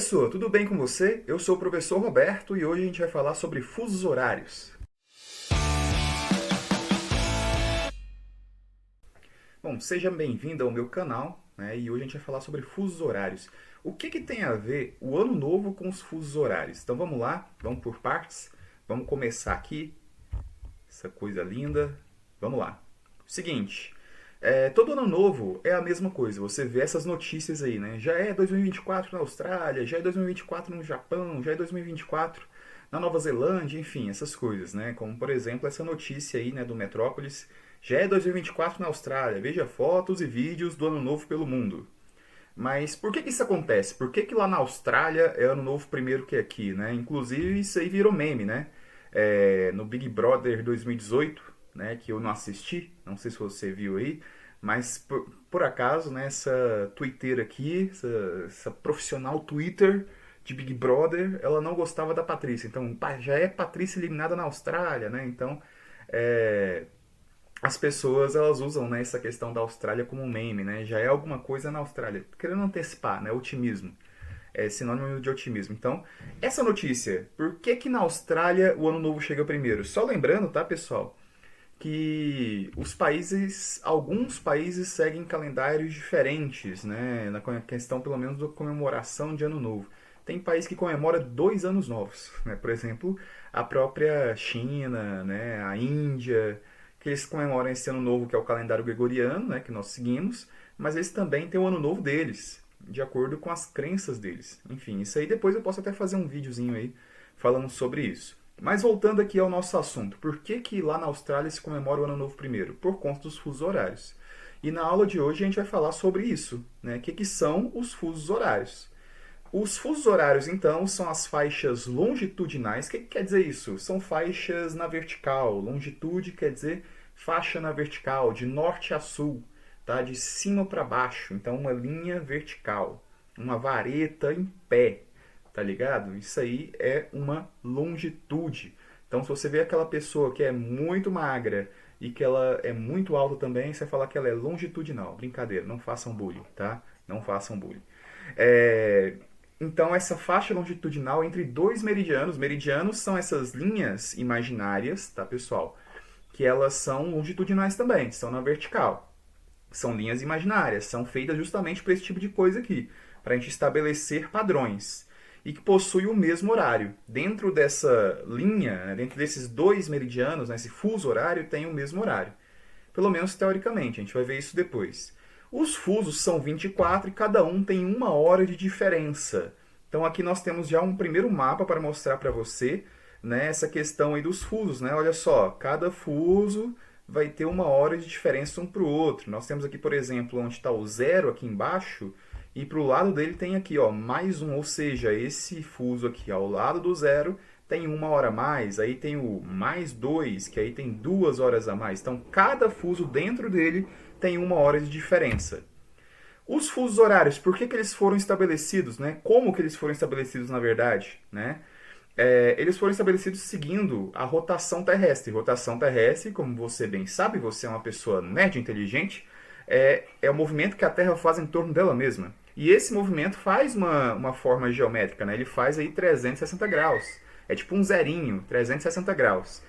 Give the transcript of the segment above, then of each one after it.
pessoa, tudo bem com você? Eu sou o professor Roberto e hoje a gente vai falar sobre fusos horários. Bom, seja bem-vindo ao meu canal, né? E hoje a gente vai falar sobre fusos horários. O que tem a ver o ano novo com os fusos horários? Então vamos lá, vamos por partes. Vamos começar aqui, essa coisa linda. Vamos lá. Seguinte, todo ano novo é a mesma coisa, você vê essas notícias aí, né? Já é 2024 na Austrália, já é 2024 no Japão, já é 2024 na Nova Zelândia, enfim, essas coisas, né? Como, por exemplo, essa notícia aí, né, do Metrópolis, já é 2024 na Austrália, veja fotos e vídeos do ano novo pelo mundo. Mas por que isso acontece? Por que lá na Austrália é ano novo primeiro que aqui, né? Inclusive isso aí virou meme, né? No Big Brother 2018, né, que eu não assisti, não sei se você viu aí, mas por acaso, né, essa twitteira aqui, essa profissional Twitter de Big Brother, ela não gostava da Patrícia. Então, já é Patrícia eliminada na Austrália, né? Então, as pessoas elas usam, né, essa questão da Austrália como um meme, né? Já é alguma coisa na Austrália. Querendo antecipar, né? Otimismo. É sinônimo de otimismo. Então, essa notícia, por que na Austrália o ano novo chega primeiro? Só lembrando, tá, pessoal, que alguns países seguem calendários diferentes, né? Na questão, pelo menos, da comemoração de ano novo. Tem país que comemora 2 anos novos, né? Por exemplo, a própria China, né? A Índia, que eles comemoram esse ano novo, que é o calendário gregoriano, né? Que nós seguimos, mas eles também têm o ano novo deles, de acordo com as crenças deles. Enfim, isso aí depois eu posso até fazer um videozinho aí falando sobre isso. Mas voltando aqui ao nosso assunto, por que lá na Austrália se comemora o Ano Novo primeiro? Por conta dos fusos horários. E na aula de hoje a gente vai falar sobre isso, né? O que são os fusos horários? Os fusos horários, então, são as faixas longitudinais. O que quer dizer isso? São faixas na vertical. Longitude quer dizer faixa na vertical, de norte a sul, tá? De cima para baixo. Então, uma linha vertical, uma vareta em pé. Tá ligado? Isso aí é uma longitude. Então, se você vê aquela pessoa que é muito magra e que ela é muito alta também, você vai falar que ela é longitudinal. Brincadeira, não façam bullying, tá? Não façam bullying. Então, essa faixa longitudinal entre dois meridianos. Meridianos são essas linhas imaginárias, tá, pessoal? Que elas são longitudinais também, são na vertical. São linhas imaginárias, são feitas justamente para esse tipo de coisa aqui, para a gente estabelecer padrões. E que possui o mesmo horário. Dentro dessa linha, né, dentro desses dois meridianos, né, esse fuso horário tem o mesmo horário. Pelo menos teoricamente, a gente vai ver isso depois. Os fusos são 24 e cada um tem 1 hora de diferença. Então aqui nós temos já um primeiro mapa para mostrar para você, né, essa questão aí dos fusos. Né? Olha só, cada fuso vai ter 1 hora de diferença um para o outro. Nós temos aqui, por exemplo, onde está o zero aqui embaixo, e para o lado dele tem aqui, ó, mais um, ou seja, esse fuso aqui ao lado do zero tem 1 hora a mais, aí tem o mais 2, que aí tem 2 horas a mais. Então, cada fuso dentro dele tem 1 hora de diferença. Os fusos horários, por que eles foram estabelecidos? Né? Como que eles foram estabelecidos, na verdade? Né? Eles foram estabelecidos seguindo a rotação terrestre. Rotação terrestre, como você bem sabe, você é uma pessoa nerd inteligente, é o movimento que a Terra faz em torno dela mesma. E esse movimento faz uma forma geométrica, né? Ele faz aí 360 graus. É tipo um zerinho, 360 graus.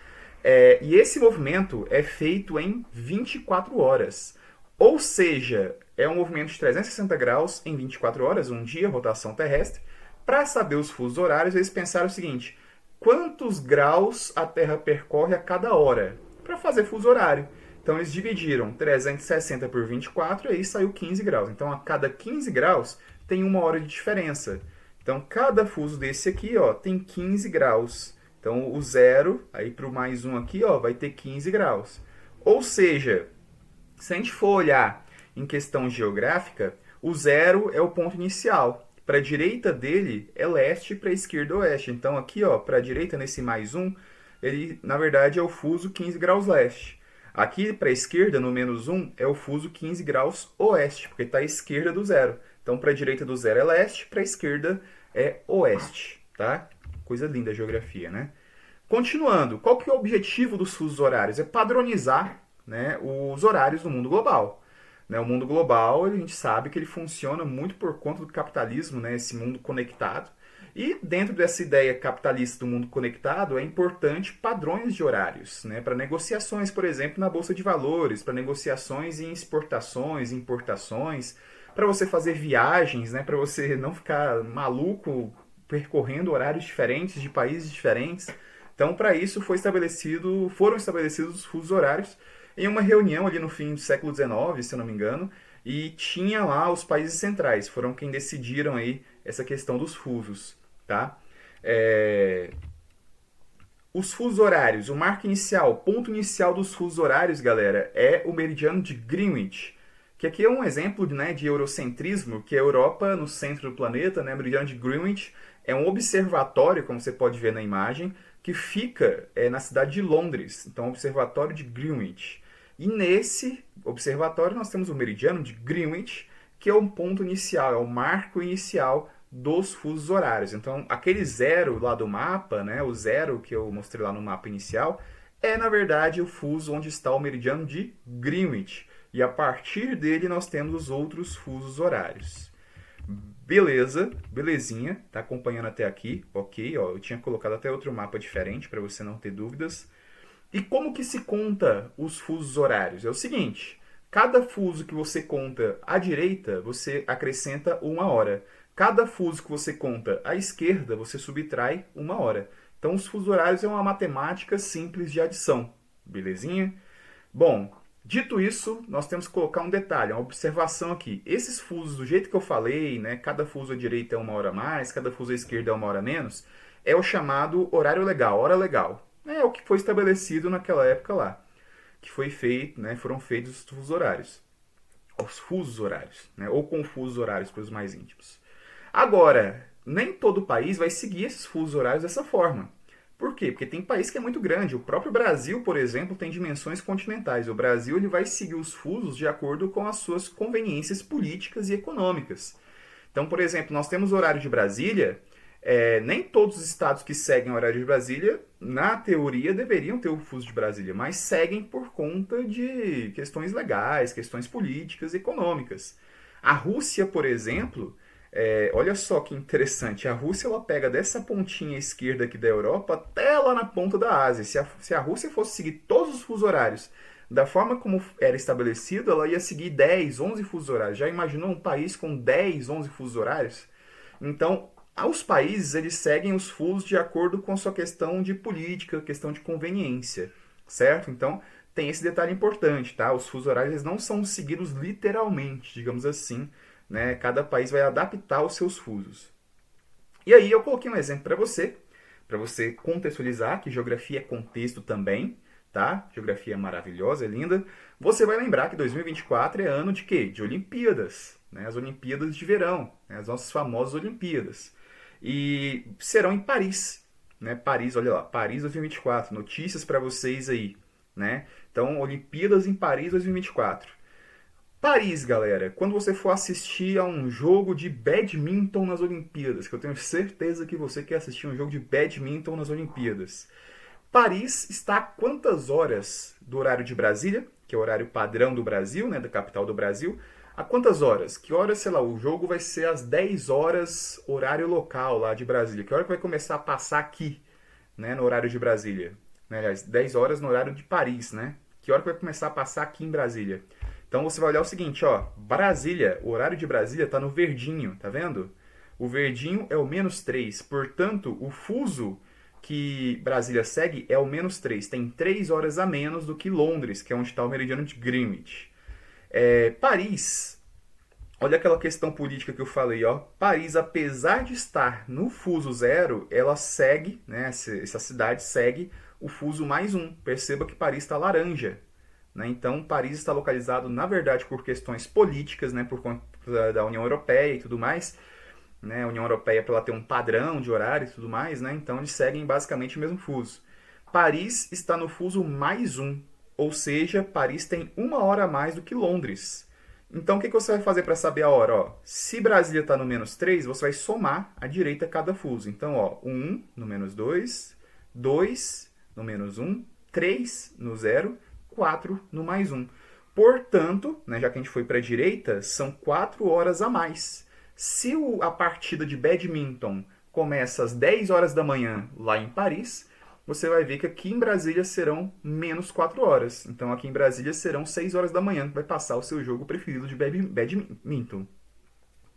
E esse movimento é feito em 24 horas. Ou seja, é um movimento de 360 graus em 24 horas, um dia, rotação terrestre. Para saber os fusos horários, eles pensaram o seguinte: quantos graus a Terra percorre a cada hora? Para fazer fuso horário. Então eles dividiram 360 por 24 e aí saiu 15 graus. Então a cada 15 graus tem 1 hora de diferença. Então cada fuso desse aqui, ó, tem 15 graus. Então o zero, aí para o mais um aqui, ó, vai ter 15 graus. Ou seja, se a gente for olhar em questão geográfica, o zero é o ponto inicial. Para a direita dele é leste, para a esquerda oeste. Então aqui, ó, para a direita nesse mais um, ele na verdade é o fuso 15 graus leste. Aqui para a esquerda, no menos 1, é o fuso 15 graus oeste, porque está à esquerda do zero. Então, para a direita do zero é leste, para a esquerda é oeste. Tá? Coisa linda a geografia, né? Continuando, qual que é o objetivo dos fusos horários? É padronizar, né, os horários do mundo global. Né? O mundo global, a gente sabe que ele funciona muito por conta do capitalismo, né? Esse mundo conectado. E dentro dessa ideia capitalista do mundo conectado, é importante padrões de horários, né? Para negociações, por exemplo, na bolsa de valores, para negociações em exportações, importações, para você fazer viagens, né? Para você não ficar maluco percorrendo horários diferentes de países diferentes. Então, para isso foram estabelecidos os fusos horários em uma reunião ali no fim do século XIX, se eu não me engano, e tinha lá os países centrais, foram quem decidiram aí essa questão dos fusos, tá? É, Os fusos horários, o marco inicial, o ponto inicial dos fusos horários, galera, é o meridiano de Greenwich, que aqui é um exemplo, né, de eurocentrismo, que é a Europa no centro do planeta, né, o meridiano de Greenwich é um observatório, como você pode ver na imagem, que fica na cidade de Londres, então observatório de Greenwich. E nesse observatório nós temos o meridiano de Greenwich, que é um ponto inicial, é o marco inicial dos fusos horários. Então, aquele zero lá do mapa, né, o zero que eu mostrei lá no mapa inicial, é na verdade o fuso onde está o meridiano de Greenwich. E a partir dele nós temos os outros fusos horários. Beleza, belezinha, tá acompanhando até aqui, ok, ó, eu tinha colocado até outro mapa diferente para você não ter dúvidas. E como que se conta os fusos horários? É o seguinte, cada fuso que você conta à direita, você acrescenta 1 hora. Cada fuso que você conta à esquerda, você subtrai 1 hora. Então, os fusos horários é uma matemática simples de adição. Belezinha? Bom, dito isso, nós temos que colocar um detalhe, uma observação aqui. Esses fusos, do jeito que eu falei, né, cada fuso à direita é 1 hora a mais, cada fuso à esquerda é 1 hora a menos, é o chamado horário legal, hora legal. É o que foi estabelecido naquela época lá, que foi feito, né, foram feitos os fusos horários. Os fusos horários, né, ou confusos horários para os mais íntimos. Agora, nem todo país vai seguir esses fusos horários dessa forma. Por quê? Porque tem país que é muito grande. O próprio Brasil, por exemplo, tem dimensões continentais. O Brasil ele vai seguir os fusos de acordo com as suas conveniências políticas e econômicas. Então, por exemplo, nós temos o horário de Brasília. Nem todos os estados que seguem o horário de Brasília, na teoria, deveriam ter o fuso de Brasília, mas seguem por conta de questões legais, questões políticas e econômicas. A Rússia, por exemplo, olha só que interessante, a Rússia ela pega dessa pontinha esquerda aqui da Europa até lá na ponta da Ásia. Se a Rússia fosse seguir todos os fusos horários da forma como era estabelecido, ela ia seguir 10, 11 fusos horários. Já imaginou um país com 10, 11 fusos horários? Então, os países eles seguem os fusos de acordo com a sua questão de política, questão de conveniência, certo? Então, tem esse detalhe importante, tá? Os fusos horários eles não são seguidos literalmente, digamos assim, né? Cada país vai adaptar os seus fusos. E aí eu coloquei um exemplo para você contextualizar que geografia é contexto também, tá? Geografia é maravilhosa, é linda. Você vai lembrar que 2024 é ano de quê? De Olimpíadas, né? As Olimpíadas de verão, né? As nossas famosas Olimpíadas. E serão em Paris, né? Paris, olha lá, Paris 2024, notícias para vocês aí, né? Então, Olimpíadas em Paris 2024. Paris, galera, quando você for assistir a um jogo de badminton nas Olimpíadas, que eu tenho certeza que você quer assistir um jogo de badminton nas Olimpíadas. Paris está a quantas horas do horário de Brasília, que é o horário padrão do Brasil, né, da capital do Brasil? A quantas horas? Que horas, sei lá, o jogo vai ser às 10 horas, horário local lá de Brasília. Que hora que vai começar a passar aqui, né, no horário de Brasília? Né, aliás, 10 horas no horário de Paris, né? Que hora que vai começar a passar aqui em Brasília? Então você vai olhar o seguinte, ó, Brasília, o horário de Brasília está no verdinho, tá vendo? O verdinho é o -3, portanto, o fuso que Brasília segue é o -3, tem 3 horas a menos do que Londres, que é onde está o meridiano de Greenwich. Paris, olha aquela questão política que eu falei, ó. Paris, apesar de estar no fuso zero, ela segue, né, essa cidade segue o fuso +1. Perceba que Paris está laranja. Né? Então, Paris está localizado, na verdade, por questões políticas, né, por conta da União Europeia e tudo mais. Né? A União Europeia, para ela ter um padrão de horário e tudo mais, né? Então eles seguem basicamente o mesmo fuso. Paris está no fuso +1, ou seja, Paris tem 1 hora a mais do que Londres. Então, o que você vai fazer para saber a hora? Ó, se Brasília está no -3, você vai somar à direita cada fuso. Então, ó, 1 no -2, 2 no -1, 3 no 0, 4 no +1. Portanto, né, já que a gente foi para a direita, são 4 horas a mais. Se a partida de badminton começa às 10 horas da manhã lá em Paris, você vai ver que aqui em Brasília serão menos 4 horas. Então aqui em Brasília serão 6 horas da manhã que vai passar o seu jogo preferido de badminton.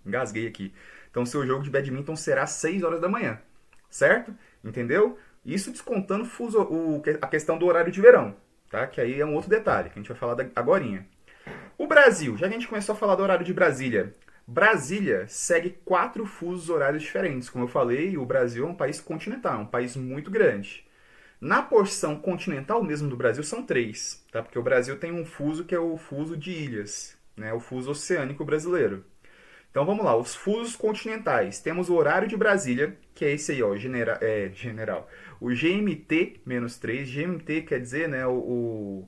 Engasguei aqui. Então o seu jogo de badminton será às 6 horas da manhã. Certo? Entendeu? Isso descontando a questão do horário de verão. Tá? Que aí é um outro detalhe que a gente vai falar agorinha. O Brasil, já que a gente começou a falar do horário de Brasília, Brasília segue 4 fusos horários diferentes. Como eu falei, o Brasil é um país continental, é um país muito grande. Na porção continental mesmo do Brasil são 3, tá? Porque o Brasil tem um fuso que é o fuso de ilhas, né? O fuso oceânico brasileiro. Então vamos lá, os fusos continentais. Temos o horário de Brasília, que é esse aí, ó, general. O GMT-3, GMT quer dizer, né, o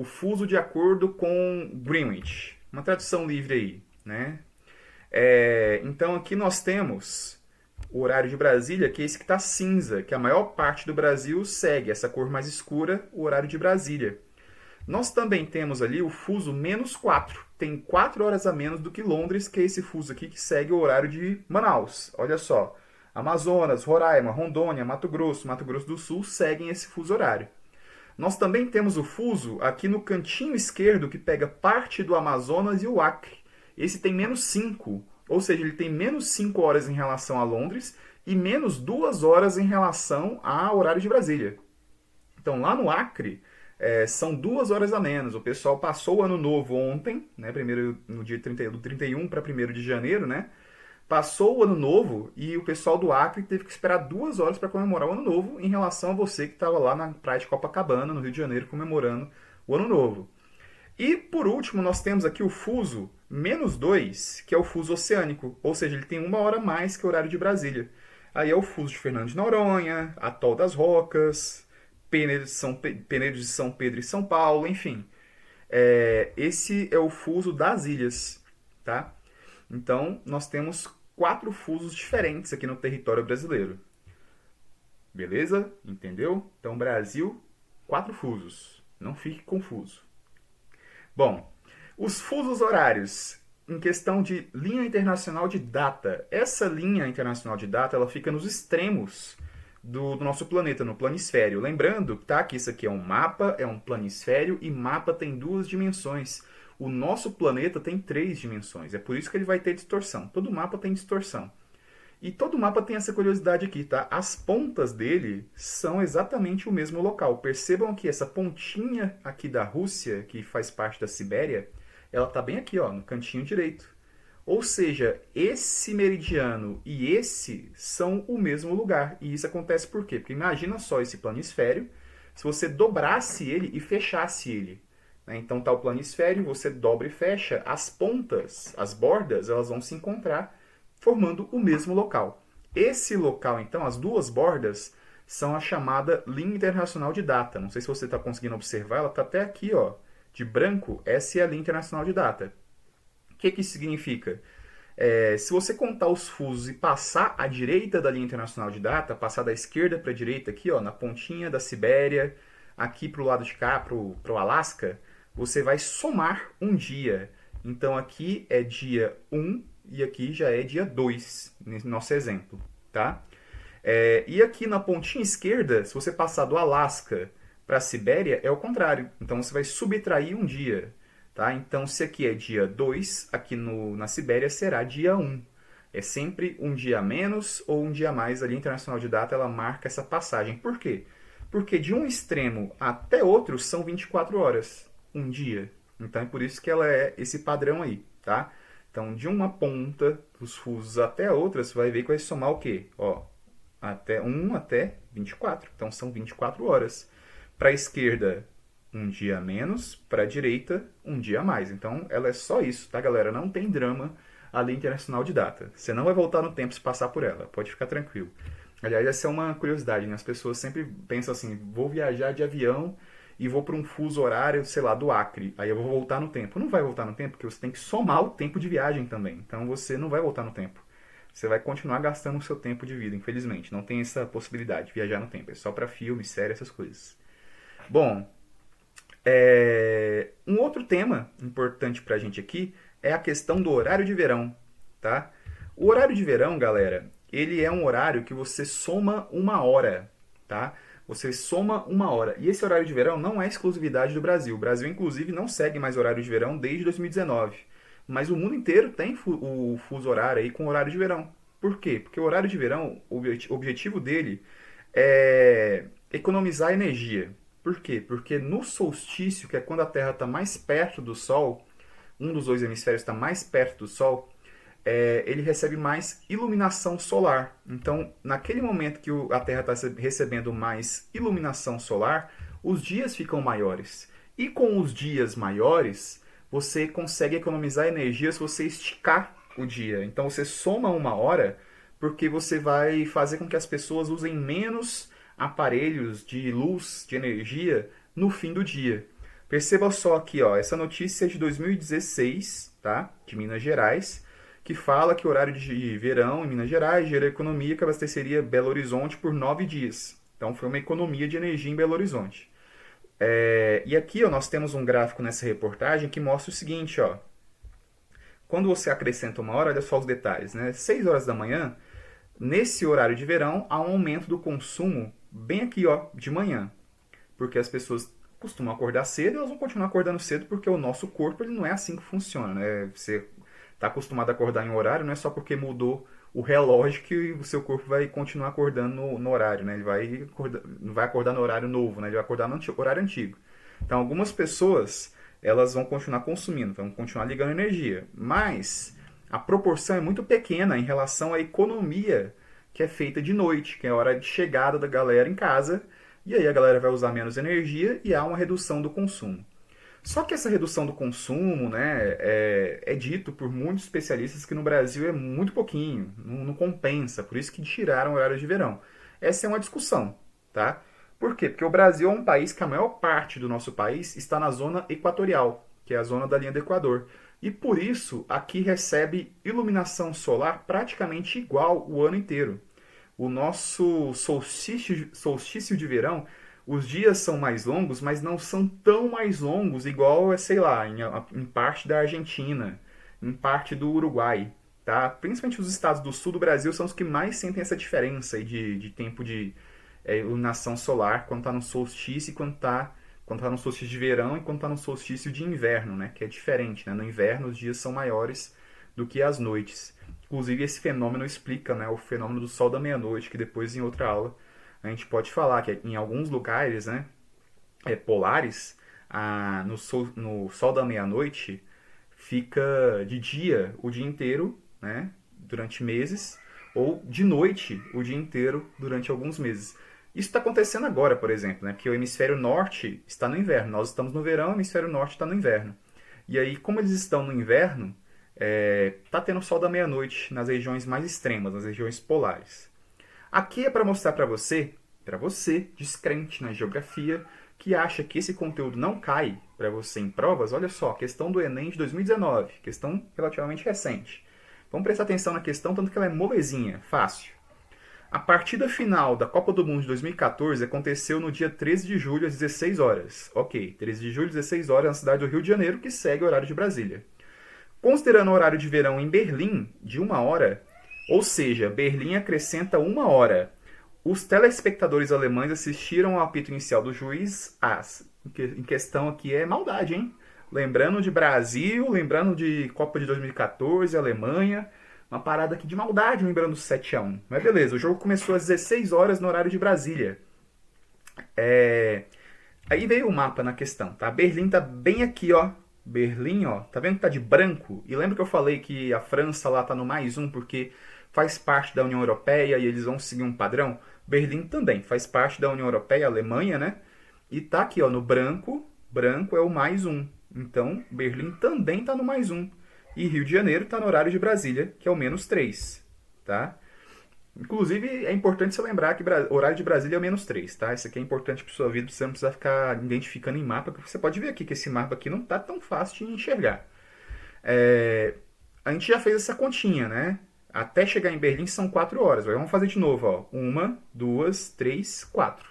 fuso de acordo com Greenwich. Uma tradução livre aí, né? Então aqui nós temos o horário de Brasília, que é esse que está cinza, que a maior parte do Brasil segue, essa cor mais escura, o horário de Brasília. Nós também temos ali o fuso -4. Tem 4 horas a menos do que Londres, que é esse fuso aqui que segue o horário de Manaus. Olha só. Amazonas, Roraima, Rondônia, Mato Grosso do Sul seguem esse fuso horário. Nós também temos o fuso aqui no cantinho esquerdo que pega parte do Amazonas e o Acre. Esse tem -5, ou seja, ele tem -5 horas em relação a Londres e -2 horas em relação ao horário de Brasília. Então lá no Acre são 2 horas a menos. O pessoal passou o ano novo ontem, né, primeiro no dia 31 para 1º de janeiro, né? Passou o ano novo e o pessoal do Acre teve que esperar 2 horas para comemorar o ano novo em relação a você que estava lá na praia de Copacabana, no Rio de Janeiro, comemorando o ano novo. E por último, nós temos aqui o fuso -2, que é o fuso oceânico, ou seja, ele tem 1 hora a mais que o horário de Brasília. Aí é o fuso de Fernando de Noronha, Atol das Rocas, Penedo de São Pedro e São Paulo, enfim. Esse é o fuso das ilhas, tá? Então, nós temos 4 fusos diferentes aqui no território brasileiro. Beleza? Entendeu? Então, Brasil, 4 fusos. Não fique confuso. Bom, os fusos horários em questão de linha internacional de data. Essa linha internacional de data, ela fica nos extremos do nosso planeta, no planisfério. Lembrando, tá, que isso aqui é um mapa, é um planisfério, e mapa tem 2 dimensões. O nosso planeta tem 3 dimensões. É por isso que ele vai ter distorção. Todo mapa tem distorção. E todo mapa tem essa curiosidade aqui, tá? As pontas dele são exatamente o mesmo local. Percebam que essa pontinha aqui da Rússia, que faz parte da Sibéria, ela está bem aqui, ó, no cantinho direito. Ou seja, esse meridiano e esse são o mesmo lugar. E isso acontece por quê? Porque imagina só esse planisfério, se você dobrasse ele e fechasse ele. Né? Então tá o planisfério, você dobra e fecha, as pontas, as bordas, elas vão se encontrar formando o mesmo local. Esse local, então, as 2 bordas, são a chamada linha internacional de data. Não sei se você está conseguindo observar, ela está até aqui, ó, de branco. Essa é a linha internacional de data. O que isso significa? Se você contar os fusos e passar à direita da linha internacional de data, passar da esquerda para a direita aqui, ó, na pontinha da Sibéria, aqui para o lado de cá, para o Alasca, você vai somar um dia. Então aqui é dia 1 e aqui já é dia 2, nesse nosso exemplo, tá? E aqui na pontinha esquerda, se você passar do Alasca para a Sibéria, é o contrário. Então você vai subtrair um dia, tá? Então se aqui é dia 2, aqui na Sibéria será dia 1. É sempre um dia a menos ou um dia a mais. A linha internacional de data, ela marca essa passagem. Por quê? Porque de um extremo até outro são 24 horas, um dia. Então é por isso que ela é esse padrão aí, tá? Então, de uma ponta dos fusos até a outra, você vai ver que vai somar o quê? Ó, até 1 até 24. Então, são 24 horas. Para a esquerda, um dia a menos. Para a direita, um dia a mais. Então, ela é só isso, tá, galera? Não tem drama a linha internacional de data. Você não vai voltar no tempo se passar por ela. Pode ficar tranquilo. Aliás, essa é uma curiosidade, né? As pessoas sempre pensam assim, vou viajar de avião e vou para um fuso horário, sei lá, do Acre. Aí eu vou voltar no tempo. Não vai voltar no tempo, porque você tem que somar o tempo de viagem também. Então você não vai voltar no tempo. Você vai continuar gastando o seu tempo de vida, infelizmente. Não tem essa possibilidade de viajar no tempo. É só para filme, série, essas coisas. Bom, Um outro tema importante para a gente aqui é a questão do horário de verão, tá? O horário de verão, galera, ele é um horário que você soma uma hora, tá? Você soma uma hora. E esse horário de verão não é exclusividade do Brasil. O Brasil, inclusive, não segue mais horário de verão desde 2019. Mas o mundo inteiro tem o fuso horário aí com horário de verão. Por quê? Porque o horário de verão, o objetivo dele é economizar energia. Por quê? Porque no solstício, que é quando a Terra está mais perto do Sol, um dos dois hemisférios está mais perto do Sol, ele recebe mais iluminação solar. Então, naquele momento que a Terra está recebendo mais iluminação solar, os dias ficam maiores. E com os dias maiores, você consegue economizar energia se você esticar o dia. Então, você soma uma hora porque você vai fazer com que as pessoas usem menos aparelhos de luz, de energia, no fim do dia. Perceba só aqui, ó, essa notícia é de 2016, tá? De Minas Gerais, que fala que o horário de verão em Minas Gerais gera economia que abasteceria Belo Horizonte por 9 dias. Então foi uma economia de energia em Belo Horizonte. E aqui ó, nós temos um gráfico nessa reportagem que mostra o seguinte, ó. Quando você acrescenta uma hora, olha só os detalhes, né? 6 horas da manhã, nesse horário de verão, há um aumento do consumo bem aqui, ó, de manhã. Porque as pessoas costumam acordar cedo e elas vão continuar acordando cedo porque o nosso corpo ele não é assim que funciona, né? Você está acostumado a acordar em um horário, não é só porque mudou o relógio que o seu corpo vai continuar acordando no horário, né? Ele não vai acordar no horário novo, né? Ele vai acordar no horário antigo. Então, algumas pessoas elas vão continuar consumindo, vão continuar ligando energia, mas a proporção é muito pequena em relação à economia que é feita de noite, que é a hora de chegada da galera em casa, e aí a galera vai usar menos energia e há uma redução do consumo. Só que essa redução do consumo, né, é dito por muitos especialistas que no Brasil é muito pouquinho, não compensa, por isso que tiraram o horário de verão. Essa é uma discussão, tá? Por quê? Porque o Brasil é um país que a maior parte do nosso país está na zona equatorial, que é a zona da linha do Equador. E por isso aqui recebe iluminação solar praticamente igual o ano inteiro. O nosso solstício de verão, os dias são mais longos, mas não são tão mais longos igual, sei lá, em parte da Argentina, em parte do Uruguai. Tá? Principalmente os estados do sul do Brasil são os que mais sentem essa diferença aí de tempo de iluminação solar quando está no solstício e quando tá no solstício de verão e quando está no solstício de inverno, né? Que é diferente, né? No inverno os dias são maiores do que as noites. Inclusive esse fenômeno explica, né, o fenômeno do sol da meia-noite, que depois em outra aula a gente pode falar que em alguns lugares, né, polares, no sol da meia-noite fica de dia o dia inteiro, né, durante meses, ou de noite o dia inteiro durante alguns meses. Isso está acontecendo agora, por exemplo, né, porque o hemisfério norte está no inverno. Nós estamos no verão, o hemisfério norte está no inverno. E aí, como eles estão no inverno, tá tendo sol da meia-noite nas regiões mais extremas, nas regiões polares. Aqui é para mostrar para você, descrente na geografia, que acha que esse conteúdo não cai para você em provas, olha só, questão do Enem de 2019, questão relativamente recente. Vamos prestar atenção na questão, tanto que ela é molezinha, fácil. A partida final da Copa do Mundo de 2014 aconteceu no dia 13 de julho às 16 horas. Ok, 13 de julho às 16 horas na cidade do Rio de Janeiro, que segue o horário de Brasília. Considerando o horário de verão em Berlim de 1 hora, ou seja, Berlim acrescenta 1 hora, os telespectadores alemães assistiram ao apito inicial do juiz. Em questão aqui é maldade, hein? Lembrando de Brasil, lembrando de Copa de 2014, Alemanha. Uma parada aqui de maldade, lembrando do 7-1. Mas beleza, o jogo começou às 16 horas no horário de Brasília. Aí veio o mapa na questão, tá? Berlim tá bem aqui, ó. Berlim, ó, tá vendo que tá de branco? E lembra que eu falei que a França lá tá no +1 porque faz parte da União Europeia e eles vão seguir um padrão? Berlim também faz parte da União Europeia, a Alemanha, né? E tá aqui, ó, no branco, branco é o +1. Então, Berlim também tá no +1. E Rio de Janeiro tá no horário de Brasília, que é o -3, tá? Inclusive, é importante você lembrar que o horário de Brasília é o -3, tá? Isso aqui é importante para sua vida, você não precisa ficar identificando em mapa, porque você pode ver aqui que esse mapa aqui não tá tão fácil de enxergar. A gente já fez essa continha, né? Até chegar em Berlim são 4 horas. Vamos fazer de novo, ó. 1, 2, 3, 4.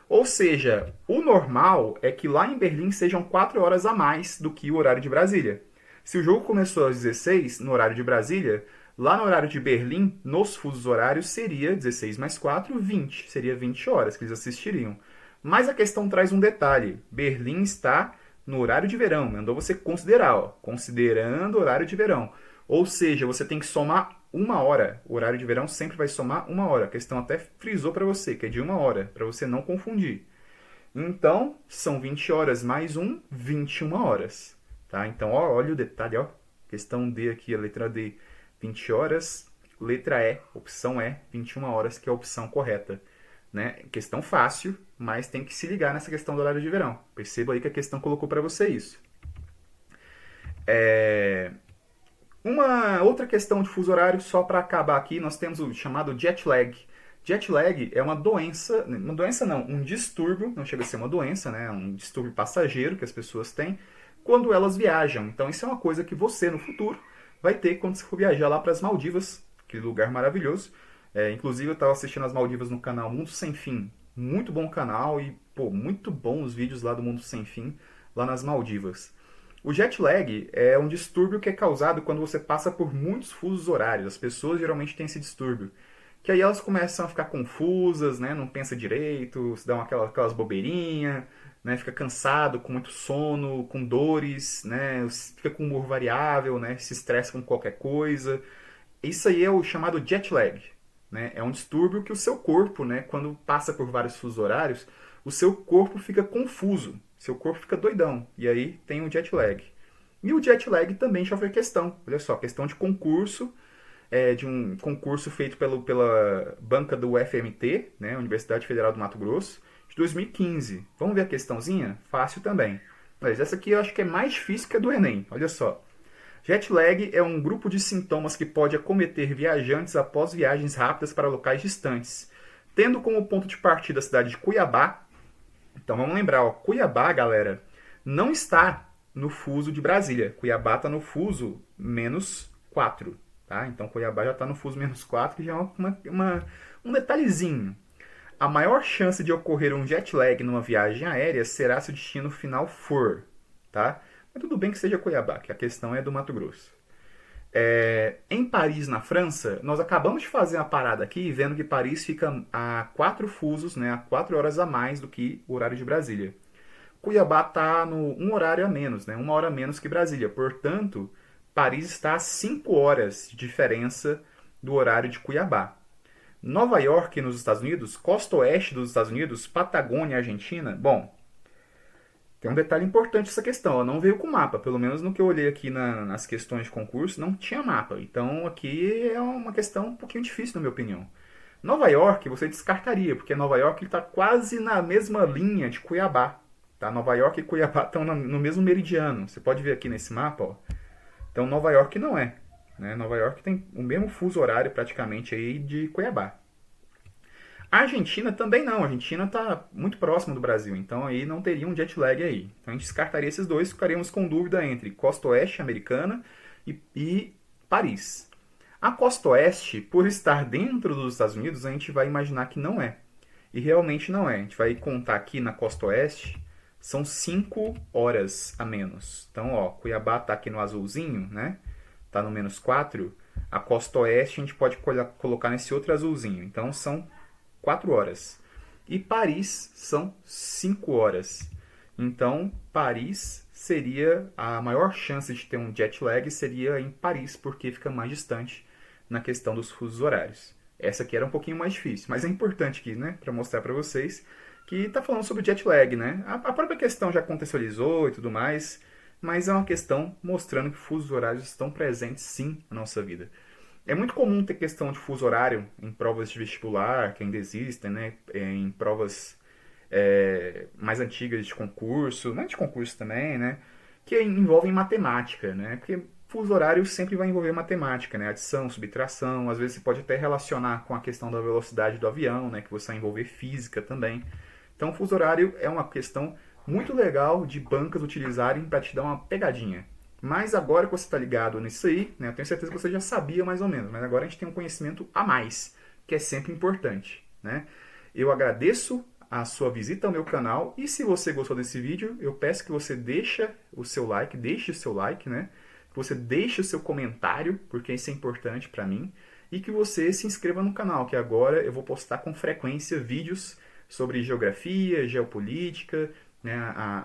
Ou seja, o normal é que lá em Berlim sejam 4 horas a mais do que o horário de Brasília. Se o jogo começou às 16, no horário de Brasília, lá no horário de Berlim, nos fusos horários, seria 16 mais 4, 20. Seria 20 horas que eles assistiriam. Mas a questão traz um detalhe. Berlim está no horário de verão. Mandou você considerar, ó, considerando o horário de verão. Ou seja, você tem que somar 1 hora. O horário de verão sempre vai somar 1 hora. A questão até frisou para você, que é de 1 hora, para você não confundir. Então, são 20 horas mais 21 horas. Tá? Então, ó, olha o detalhe, ó. Questão D aqui, a letra D, 20 horas. Letra E, opção E, 21 horas, que é a opção correta. Né? Questão fácil, mas tem que se ligar nessa questão do horário de verão. Perceba aí que a questão colocou para você isso. Uma outra questão de fuso horário, só para acabar aqui, nós temos o chamado jet lag. Jet lag é uma doença não, um distúrbio, não chega a ser uma doença, né? Um distúrbio passageiro que as pessoas têm quando elas viajam. Então isso é uma coisa que você no futuro vai ter quando você for viajar lá para as Maldivas, aquele lugar maravilhoso. Inclusive eu estava assistindo as Maldivas no canal Mundo Sem Fim, muito bom canal e pô, muito bom os vídeos lá do Mundo Sem Fim, lá nas Maldivas. O jet lag é um distúrbio que é causado quando você passa por muitos fusos horários. As pessoas geralmente têm esse distúrbio. Que aí elas começam a ficar confusas, né? Não pensa direito, se dão aquelas bobeirinhas, né? Fica cansado, com muito sono, com dores, né? Fica com humor variável, né? Se estressa com qualquer coisa. Isso aí é o chamado jet lag. Né? É um distúrbio que o seu corpo, né? Quando passa por vários fusos horários, o seu corpo fica confuso. Seu corpo fica doidão. E aí tem o jet lag. E o jet lag também já foi questão. Olha só, questão de concurso. De um concurso feito pela banca do UFMT, né, Universidade Federal do Mato Grosso, de 2015. Vamos ver a questãozinha? Fácil também. Mas essa aqui eu acho que é mais difícil que a do Enem. Olha só. Jet lag é um grupo de sintomas que pode acometer viajantes após viagens rápidas para locais distantes, tendo como ponto de partida a cidade de Cuiabá. Então vamos lembrar, ó, Cuiabá, galera, não está no fuso de Brasília. Cuiabá está no fuso -4. Tá? Então Cuiabá já está no fuso -4, que já é um detalhezinho. A maior chance de ocorrer um jet lag numa viagem aérea será se o destino final for. Tá? Mas tudo bem que seja Cuiabá, que a questão é do Mato Grosso. Em Paris, na França, nós acabamos de fazer uma parada aqui, vendo que Paris fica a 4 fusos, né, a 4 horas a mais do que o horário de Brasília. Cuiabá está no 1 horário a menos, né, 1 hora a menos que Brasília. Portanto, Paris está a 5 horas de diferença do horário de Cuiabá. Nova York, nos Estados Unidos, costa oeste dos Estados Unidos, Patagônia, Argentina. Bom, tem um detalhe importante essa questão. Ela não veio com mapa. Pelo menos no que eu olhei aqui nas questões de concurso, não tinha mapa. Então aqui é uma questão um pouquinho difícil, na minha opinião. Nova York você descartaria, porque Nova York está quase na mesma linha de Cuiabá. Tá? Nova York e Cuiabá estão no mesmo meridiano. Você pode ver aqui nesse mapa, ó. Então Nova York não é. Né? Nova York tem o mesmo fuso horário praticamente aí de Cuiabá. A Argentina também não. A Argentina está muito próximo do Brasil, então aí não teria um jet lag aí. Então a gente descartaria esses dois, ficaríamos com dúvida entre costa oeste americana e Paris. A costa oeste, por estar dentro dos Estados Unidos, a gente vai imaginar que não é. E realmente não é. A gente vai contar aqui na costa oeste, são 5 horas a menos. Então, ó, Cuiabá está aqui no azulzinho, né? Está no -4. A costa oeste a gente pode colocar nesse outro azulzinho. Então, são 4 horas. E Paris são 5 horas. Então, Paris seria a maior chance de ter um jet lag seria em Paris, porque fica mais distante na questão dos fusos horários. Essa aqui era um pouquinho mais difícil, mas é importante aqui, né, para mostrar para vocês que está falando sobre jet lag, né? A própria questão já contextualizou e tudo mais, mas é uma questão mostrando que fusos horários estão presentes sim na nossa vida. É muito comum ter questão de fuso horário em provas de vestibular, que ainda existem, né? Em provas mais antigas de concurso, não é de concurso também, né? Que envolvem matemática, né? Porque fuso horário sempre vai envolver matemática, né? Adição, subtração, às vezes você pode até relacionar com a questão da velocidade do avião, né? Que você vai envolver física também. Então, o fuso horário é uma questão muito legal de bancas utilizarem para te dar uma pegadinha. Mas agora que você está ligado nisso aí, né, eu tenho certeza que você já sabia mais ou menos, mas agora a gente tem um conhecimento a mais, que é sempre importante. Né? Eu agradeço a sua visita ao meu canal. E se você gostou desse vídeo, eu peço que você deixe o seu like, né? Que você deixe o seu comentário, porque isso é importante para mim. E que você se inscreva no canal, que agora eu vou postar com frequência vídeos sobre geografia, geopolítica, né,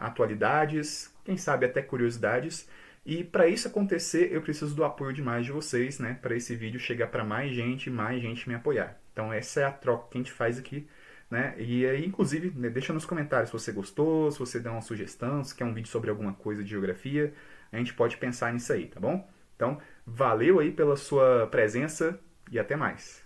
atualidades, quem sabe até curiosidades. E para isso acontecer, eu preciso do apoio de mais de vocês, né? Para esse vídeo chegar para mais gente me apoiar. Então essa é a troca que a gente faz aqui, né? E aí, inclusive, né, deixa nos comentários se você gostou, se você der uma sugestão, se quer um vídeo sobre alguma coisa de geografia, a gente pode pensar nisso aí, tá bom? Então, valeu aí pela sua presença e até mais.